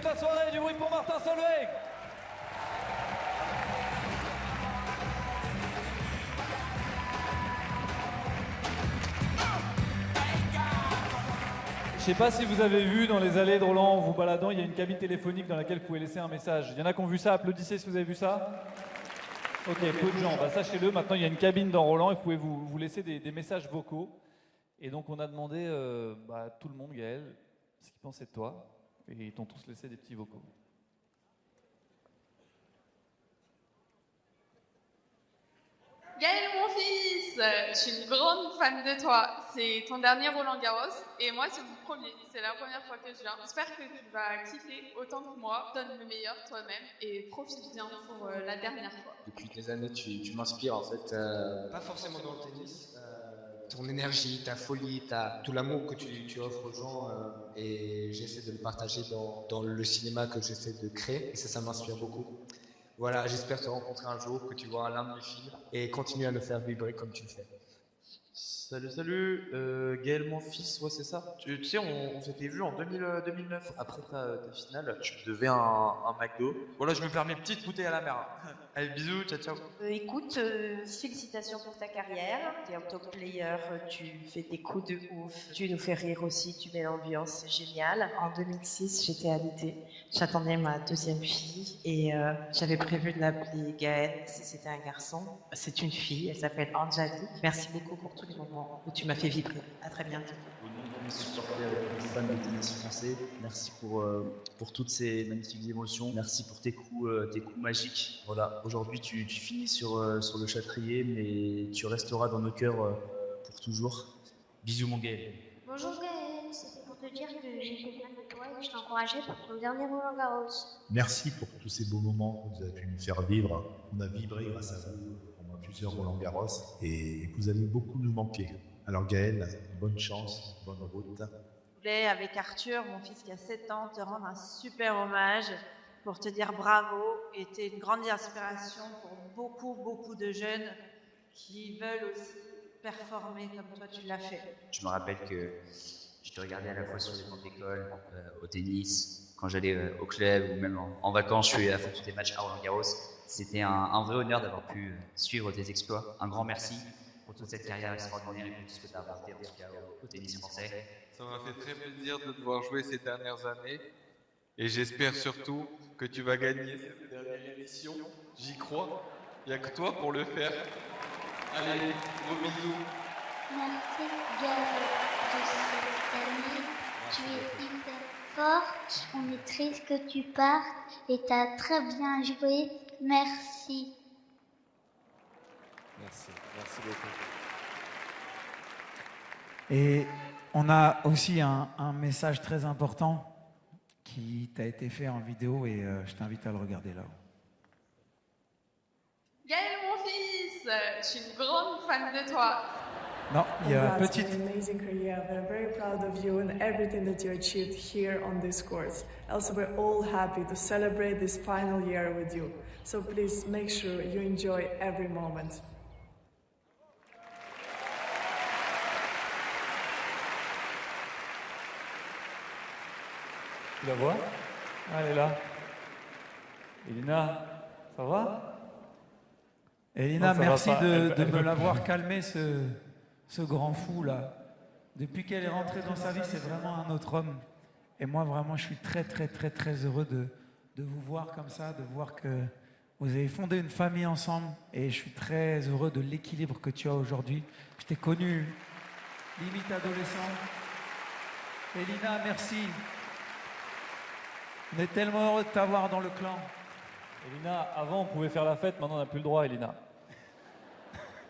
la soirée, du bruit pour Martin Solveig. Je sais pas si vous avez vu dans les allées de Roland, en vous baladant, il y a une cabine téléphonique dans laquelle vous pouvez laisser un message. Il y en a qui ont vu ça, applaudissez si vous avez vu ça. Ok, peu de gens, bah, sachez-le, maintenant il y a une cabine dans Roland et vous pouvez vous laisser des messages vocaux. Et donc on a demandé à tout le monde, Gaël, ce qu'ils pensaient de toi. Et ils t'ont tous laissé des petits vocaux. Gaël, mon fils, je suis une grande fan de toi. C'est ton dernier Roland-Garros et moi c'est mon premier. C'est la première fois que je viens. J'espère que tu vas kiffer autant que moi. Donne le meilleur toi-même et profite bien pour la dernière fois. Depuis des années, tu m'inspires en fait. Pas forcément dans le tennis. Ton énergie, ta folie, tout l'amour que tu offres aux gens et j'essaie de le partager dans le cinéma que j'essaie de créer et ça m'inspire beaucoup. Voilà, j'espère te rencontrer un jour, que tu vois l'un de mes films et continue à me faire vibrer comme tu le fais. Salut, Gaël, mon fils, ouais, c'est ça. Tu sais, on s'était vu en 2009, après ta finale. Tu me devais un McDo. Voilà, je me permets une petite bouteille à la mer. Allez, bisous, ciao, ciao. Écoute, félicitations pour ta carrière. Tu es un top player, tu fais des coups de ouf. Tu nous fais rire aussi, tu mets l'ambiance, c'est génial. En 2006, j'étais alitée. J'attendais ma deuxième fille et j'avais prévu de l'appeler Gaël si c'était un garçon. C'est une fille, elle s'appelle Anjali. Merci beaucoup pour tous les moments où tu m'as fait vibrer. À très bientôt. Au nom de mes supporters et de mes fans de tennis français, merci pour toutes ces magnifiques émotions. Merci pour tes coups magiques. Voilà, aujourd'hui tu finis sur le Châtrier, mais tu resteras dans nos cœurs pour toujours. Bisous mon Gaël. Bonjour Gaël, c'était pour te dire que j'étais fan de toi et que je t'encourageais pour ton dernier Roland-Garros. Merci pour tous ces beaux moments que vous avez pu nous faire vivre. On a vibré grâce à vous pendant plusieurs Roland-Garros et vous allez beaucoup nous manquer. Alors Gaël, bonne chance, bonne route. Je voulais, avec Arthur, mon fils qui a 7 ans, te rendre un super hommage pour te dire bravo et tu es une grande inspiration pour beaucoup de jeunes qui veulent aussi performer comme toi tu l'as fait. Je me rappelle que je te regardais à la fois sur les bancs d'école, au tennis, quand j'allais au club ou même en vacances, je suis à fond tous tes matchs à Roland-Garros. C'était un vrai honneur d'avoir pu suivre tes exploits. Un grand merci pour toute cette carrière extraordinaire et pour tout ce que tu as apporté en tout cas au tennis français. Ça m'a fait très plaisir de te voir jouer ces dernières années et j'espère surtout que tu vas gagner cette dernière émission. J'y crois. Il n'y a que toi pour le faire. Allez, gros bisous. Merci Gaël de cette année. Tu es hyper forte. On est triste que tu partes et tu as très bien joué. Merci. Merci beaucoup. Et on a aussi un message très important qui t'a été fait en vidéo et je t'invite à le regarder là-haut. Gaël, mon fils, je suis une grande fan de toi. Non, il y a une Congrats petite... on an amazing career. We're very proud of you and everything that you achieved here on this course. Also, we're all happy to celebrate this final year with you. So please make sure you enjoy every moment. Tu la vois? Ah, elle est là. Elina, ça va? Elina, Non, ça merci va pas. de me l'avoir calmé, ce grand fou là. Depuis qu'elle est rentrée dans sa vie, c'est vraiment un autre homme. Et moi, vraiment, je suis très heureux de vous voir comme ça, de voir que vous avez fondé une famille ensemble. Et je suis très heureux de l'équilibre que tu as aujourd'hui. Je t'ai connu limite adolescent. Elina, merci. On est tellement heureux de t'avoir dans le clan. Elina, avant on pouvait faire la fête, maintenant on n'a plus le droit, Elina.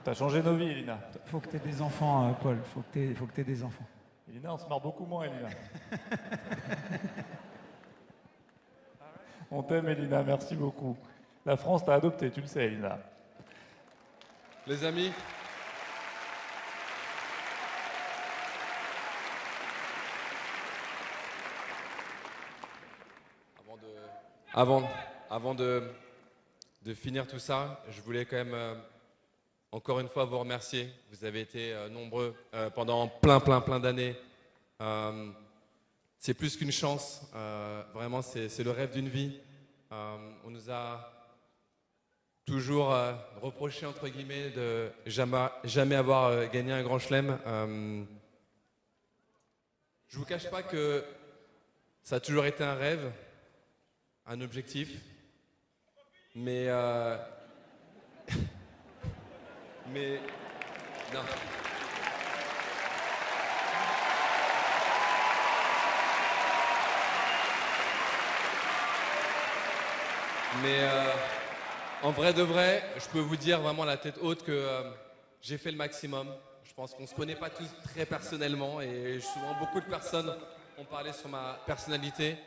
T'as changé nos vies, Elina. Faut que tu aies des enfants, Paul. Faut que tu aies des enfants. Elina, on se marre beaucoup moins, Elina. On t'aime, Elina, merci beaucoup. La France t'a adopté, tu le sais, Elina. Les amis, avant de finir tout ça, je voulais quand même encore une fois vous remercier. Vous avez été nombreux pendant plein d'années. c'est plus qu'une chance. Vraiment, c'est le rêve d'une vie. On nous a toujours reproché, entre guillemets, de jamais avoir gagné un grand chelem. Je vous cache pas que ça a toujours été un rêve, un objectif, mais mais non. Mais en vrai de vrai, je peux vous dire vraiment la tête haute que j'ai fait le maximum. Je pense qu'on ne se connaît pas tous très personnellement et souvent beaucoup de personnes ont parlé sur ma personnalité.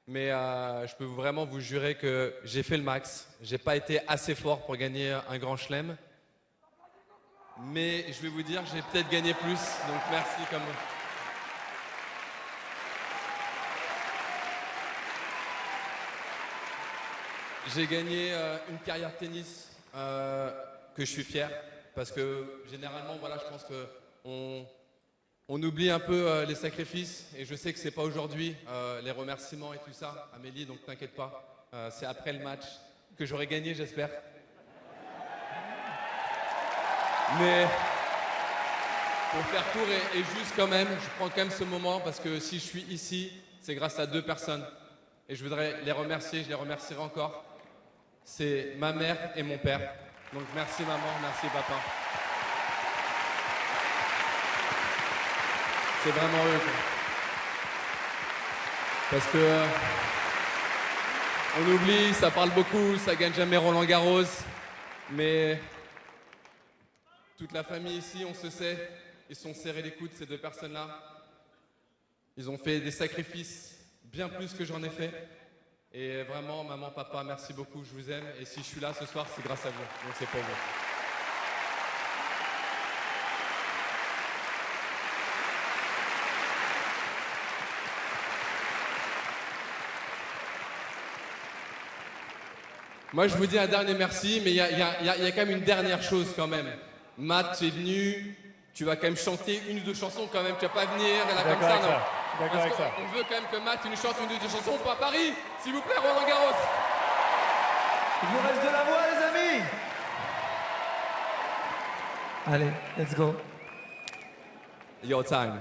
Mais je peux vraiment vous jurer que j'ai fait le max. J'ai pas été assez fort pour gagner un grand chelem. Mais je vais vous dire, j'ai peut-être gagné plus. Donc merci comme vous. J'ai gagné une carrière de tennis que je suis fier parce que généralement, voilà, je pense qu'on oublie un peu les sacrifices et je sais que c'est pas aujourd'hui les remerciements et tout ça, Amélie, donc t'inquiète pas, c'est après le match que j'aurai gagné, j'espère. Mais pour faire court et juste quand même, je prends quand même ce moment parce que si je suis ici, c'est grâce à deux personnes et je voudrais les remercier, je les remercierai encore. C'est ma mère et mon père. Donc merci maman, merci papa. C'est vraiment eux. Quoi. Parce que on oublie, ça parle beaucoup, ça gagne jamais Roland Garros. Mais toute la famille ici, on se sait, ils sont serrés les coudes, ces deux personnes-là. Ils ont fait des sacrifices bien plus que j'en ai fait. Et vraiment, maman, papa, merci beaucoup, je vous aime. Et si je suis là ce soir, c'est grâce à vous. Donc c'est pour vous. Moi, je vous dis un dernier merci, mais il y a quand même une dernière chose quand même. Matt, tu es venu, tu vas quand même chanter une ou deux chansons quand même. Tu vas pas venir là comme ça, non. D'accord avec ça. On veut quand même que Matt nous chante une ou deux chansons pour Paris, s'il vous plaît, Roland Garros. Il vous reste de la voix, les amis. Allez, let's go. Your time.